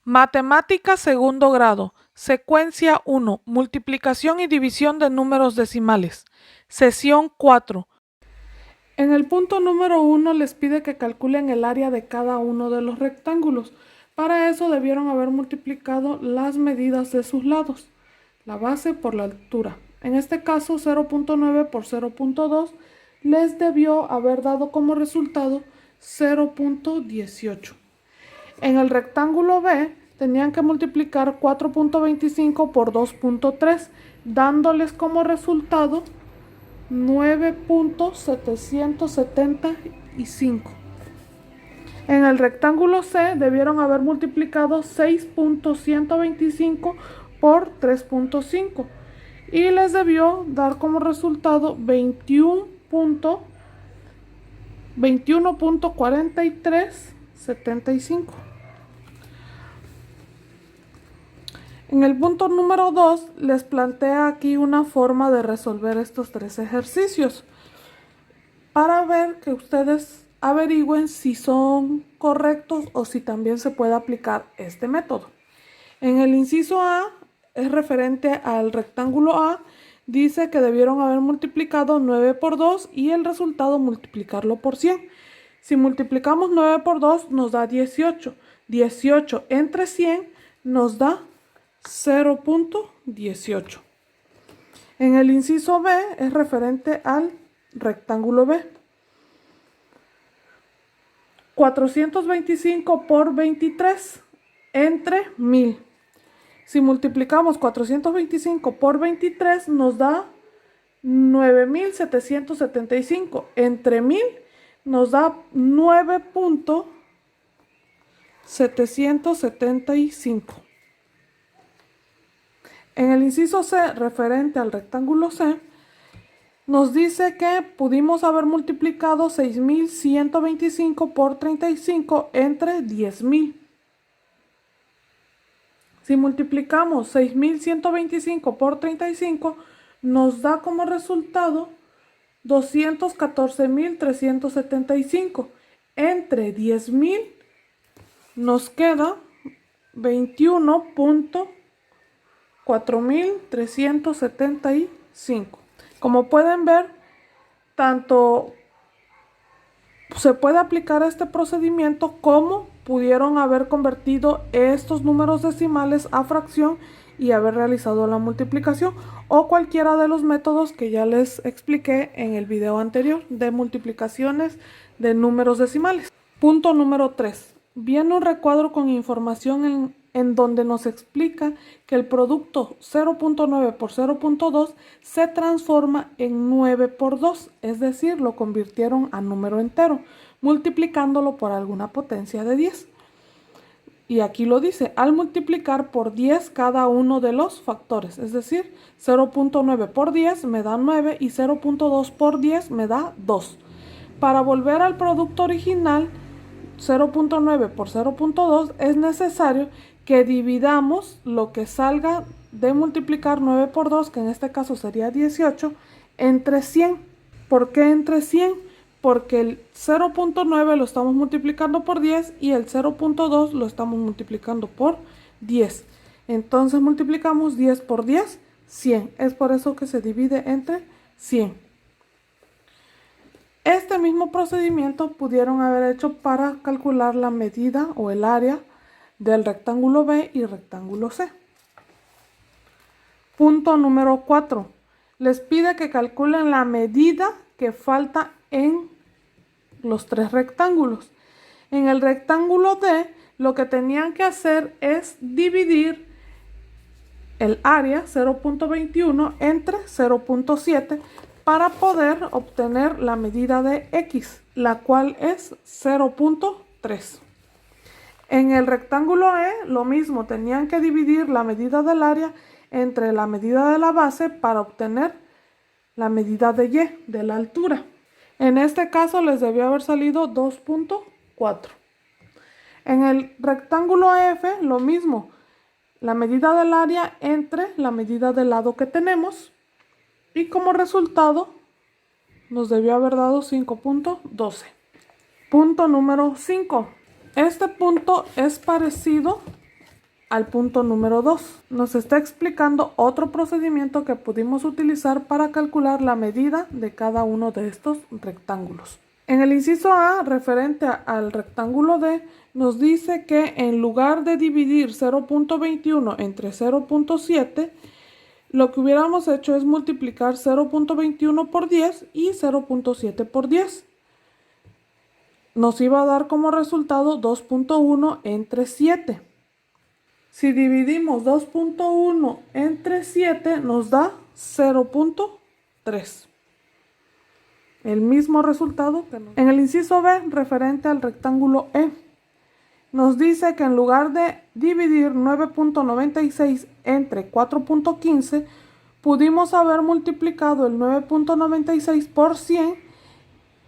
Matemáticas segundo grado. Secuencia 1. Multiplicación y división de números decimales. Sesión 4. En el punto número 1 les pide que calculen el área de cada uno de los rectángulos. Para eso debieron haber multiplicado las medidas de sus lados, la base por la altura. En este caso 0.9 por 0.2 les debió haber dado como resultado 0.18. En el rectángulo B tenían que multiplicar 4.25 por 2.3, dándoles como resultado 9.775. En el rectángulo C debieron haber multiplicado 6.125 por 3.5 y les debió dar como resultado 21.4375. En el punto número 2 les plantea aquí una forma de resolver estos tres ejercicios para ver que ustedes averigüen si son correctos o si también se puede aplicar este método. En el inciso A es referente al rectángulo A, dice que debieron haber multiplicado 9 por 2 y el resultado multiplicarlo por 100. Si multiplicamos 9 por 2 nos da 18. 18 entre 100 nos da 0.18. En el inciso B es referente al rectángulo B. 425 por 23 entre 1000. Si multiplicamos 425 por 23 nos da 9775. Entre 1000 nos da 9.775. En el inciso C, referente al rectángulo C, nos dice que pudimos haber multiplicado 6125 por 35 entre 10.000. Si multiplicamos 6125 por 35, nos da como resultado 214.375. Entre 10.000 nos queda 21.4375. Como pueden ver, tanto se puede aplicar este procedimiento como pudieron haber convertido estos números decimales a fracción y haber realizado la multiplicación, o cualquiera de los métodos que ya les expliqué en el video anterior de multiplicaciones de números decimales. Punto número 3. Viene un recuadro con información en donde nos explica que el producto 0.9 por 0.2 se transforma en 9 por 2, es decir, lo convirtieron a número entero, multiplicándolo por alguna potencia de 10. Y aquí lo dice, al multiplicar por 10 cada uno de los factores, es decir, 0.9 por 10 me da 9 y 0.2 por 10 me da 2. Para volver al producto original, 0.9 por 0.2 es necesario que dividamos lo que salga de multiplicar 9 por 2, que en este caso sería 18, entre 100. ¿Por qué entre 100? Porque el 0.9 lo estamos multiplicando por 10 y el 0.2 lo estamos multiplicando por 10. Entonces multiplicamos 10 por 10, 100. Es por eso que se divide entre 100. Este mismo procedimiento pudieron haber hecho para calcular la medida o el área del rectángulo B y rectángulo C. Punto número 4. Les pide que calculen la medida que falta en los tres rectángulos. En el rectángulo D, lo que tenían que hacer es dividir el área 0.21 entre 0.7 para poder obtener la medida de X, la cual es 0.3. En el rectángulo E, lo mismo, tenían que dividir la medida del área entre la medida de la base para obtener la medida de Y, de la altura. En este caso les debió haber salido 2.4. En el rectángulo F, lo mismo, la medida del área entre la medida del lado que tenemos, y como resultado nos debió haber dado 5.12. Punto número 5. Este punto es parecido al punto número 2. Nos está explicando otro procedimiento que pudimos utilizar para calcular la medida de cada uno de estos rectángulos. En el inciso A, referente al rectángulo D, nos dice que en lugar de dividir 0.21 entre 0.7, lo que hubiéramos hecho es multiplicar 0.21 por 10 y 0.7 por 10. Nos iba a dar como resultado 2.1 entre 7. Si dividimos 2.1 entre 7 nos da 0.3. El mismo resultado que en el inciso B, referente al rectángulo E. Nos dice que en lugar de dividir 9.96 entre 4.15, pudimos haber multiplicado el 9.96 por 100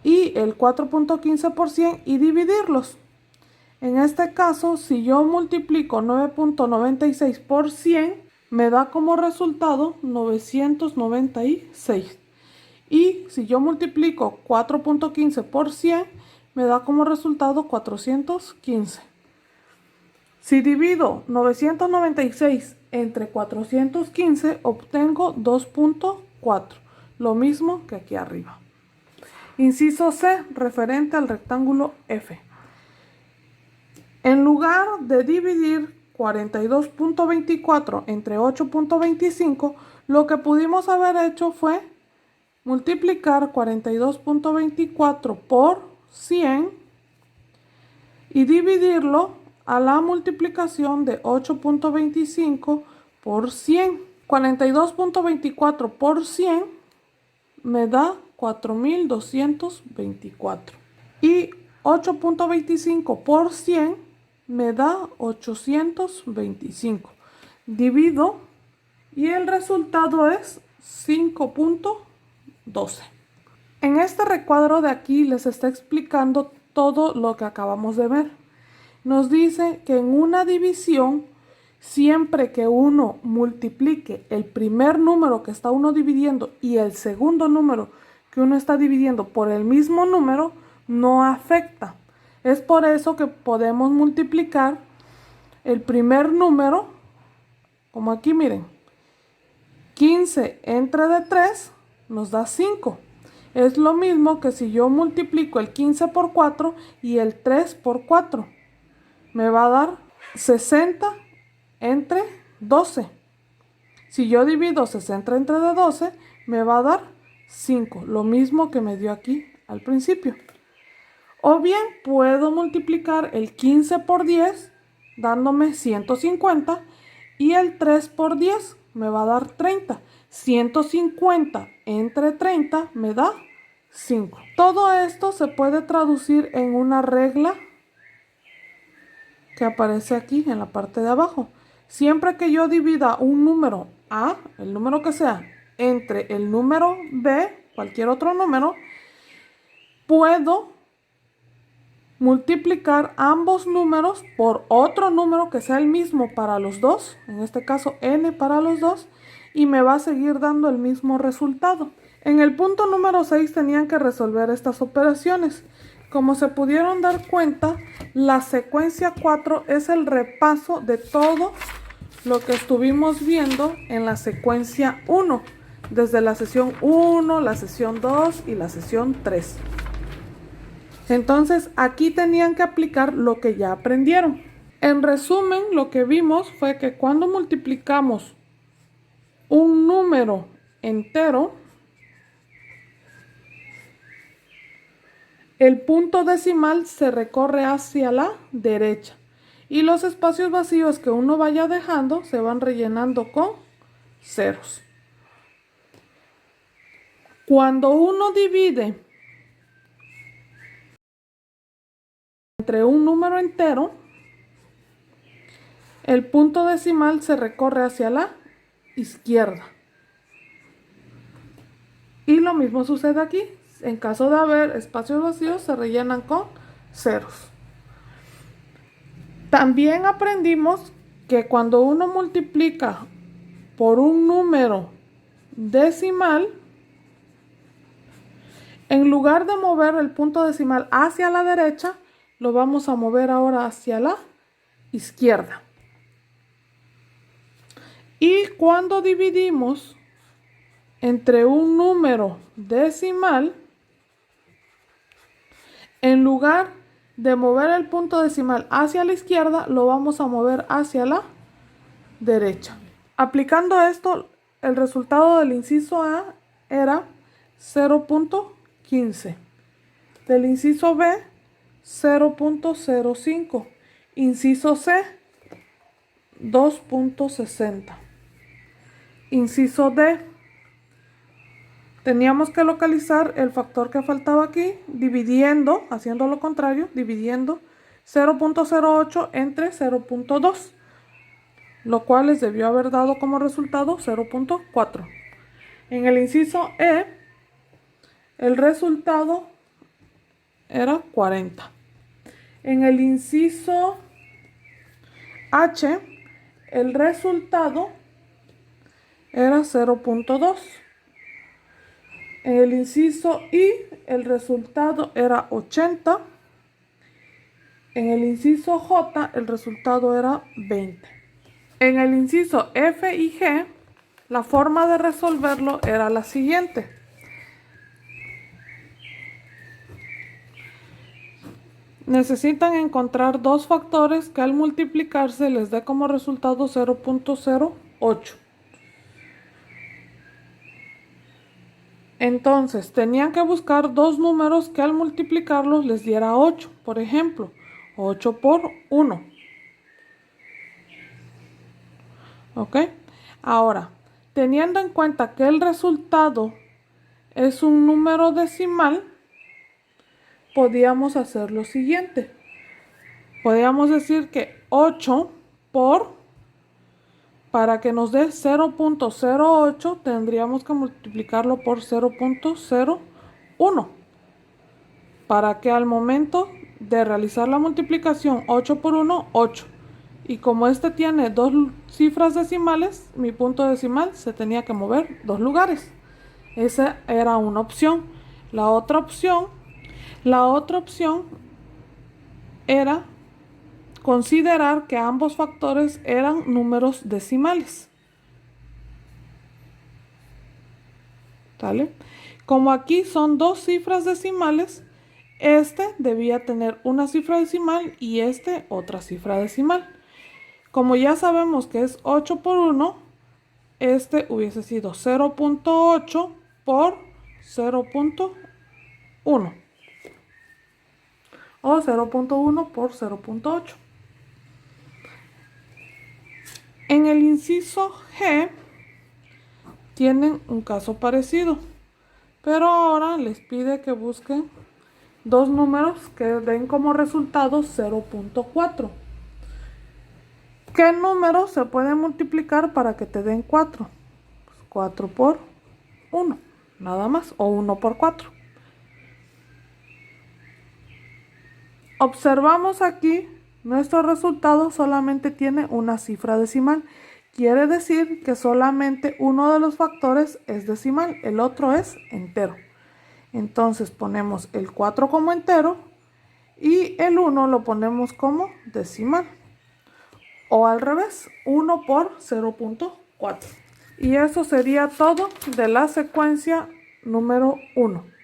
y el 4.15 por 100 y dividirlos. En este caso, si yo multiplico 9.96 por 100, me da como resultado 996. Y si yo multiplico 4.15 por 100, me da como resultado 415. Si divido 996 entre 415, obtengo 2.4, lo mismo que aquí arriba. Inciso C, referente al rectángulo F. En lugar de dividir 42.24 entre 8.25, lo que pudimos haber hecho fue multiplicar 42.24 por 100 y dividirlo a la multiplicación de 8.25 por 100. 42.24 por 100 me da 4.224. Y 8.25 por 100 me da 825. Divido y el resultado es 5.12. En este recuadro de aquí les está explicando todo lo que acabamos de ver. Nos dice que en una división, siempre que uno multiplique el primer número que está uno dividiendo y el segundo número que uno está dividiendo por el mismo número, no afecta. Es por eso que podemos multiplicar el primer número, como aquí miren, 15 entre de 3 nos da 5. Es lo mismo que si yo multiplico el 15 por 4 y el 3 por 4. Me va a dar 60 entre 12. Si yo divido 60 entre 12, me va a dar 5. Lo mismo que me dio aquí al principio. O bien puedo multiplicar el 15 por 10 dándome 150 y el 3 por 10 me va a dar 30. 150 entre 30 me da 5. Todo esto se puede traducir en una regla que aparece aquí en la parte de abajo. Siempre que yo divida un número A, el número que sea, entre el número B, cualquier otro número, puedo multiplicar ambos números por otro número que sea el mismo para los dos, en este caso n para los dos, y me va a seguir dando el mismo resultado. En el punto número 6 tenían que resolver estas operaciones. Como se pudieron dar cuenta, la secuencia 4 es el repaso de todo lo que estuvimos viendo en la secuencia 1, desde la sesión 1, la sesión 2 y la sesión 3. Entonces, aquí tenían que aplicar lo que ya aprendieron. En resumen, lo que vimos fue que cuando multiplicamos un número entero, el punto decimal se recorre hacia la derecha y los espacios vacíos que uno vaya dejando se van rellenando con ceros. Cuando uno divide entre un número entero, el punto decimal se recorre hacia la izquierda. Y lo mismo sucede aquí. En caso de haber espacios vacíos, se rellenan con ceros. También aprendimos que cuando uno multiplica por un número decimal, en lugar de mover el punto decimal hacia la derecha, lo vamos a mover ahora hacia la izquierda. Y cuando dividimos entre un número decimal, en lugar de mover el punto decimal hacia la izquierda, lo vamos a mover hacia la derecha. Aplicando esto, el resultado del inciso A era 0.15. Del inciso B, 0.05. Inciso C, 2.60. Inciso D, teníamos que localizar el factor que faltaba aquí, dividiendo, haciendo lo contrario, dividiendo 0.08 entre 0.2, lo cual les debió haber dado como resultado 0.4. En el inciso E, el resultado era 40. En el inciso H, el resultado era 0.2. En el inciso I, el resultado era 80. En el inciso J, el resultado era 20. En el inciso F y G, la forma de resolverlo era la siguiente. Necesitan encontrar dos factores que al multiplicarse les dé como resultado 0.08. Entonces, tenían que buscar dos números que al multiplicarlos les diera 8. Por ejemplo, 8 por 1. ¿Ok? Ahora, teniendo en cuenta que el resultado es un número decimal, podíamos hacer lo siguiente. Podríamos decir que 8 para que nos dé 0.08, tendríamos que multiplicarlo por 0.01. Para que al momento de realizar la multiplicación 8 por 1, 8. Y como este tiene dos cifras decimales, mi punto decimal se tenía que mover 2 lugares. Esa era una opción. La otra opción era considerar que ambos factores eran números decimales. ¿Vale? Como aquí son dos cifras decimales, este debía tener una cifra decimal y este otra cifra decimal. Como ya sabemos que es 8 por 1, este hubiese sido 0.8 por 0.1 o 0.1 por 0.8. En el inciso G tienen un caso parecido, pero ahora les pide que busquen dos números que den como resultado 0.4. ¿Qué número se puede multiplicar para que te den 4? Pues 4 por 1, nada más, o 1 por 4. Observamos aquí, nuestro resultado solamente tiene una cifra decimal. Quiere decir que solamente uno de los factores es decimal, el otro es entero. Entonces ponemos el 4 como entero y el 1 lo ponemos como decimal. O al revés, 1 por 0.4. Y eso sería todo de la secuencia número 1.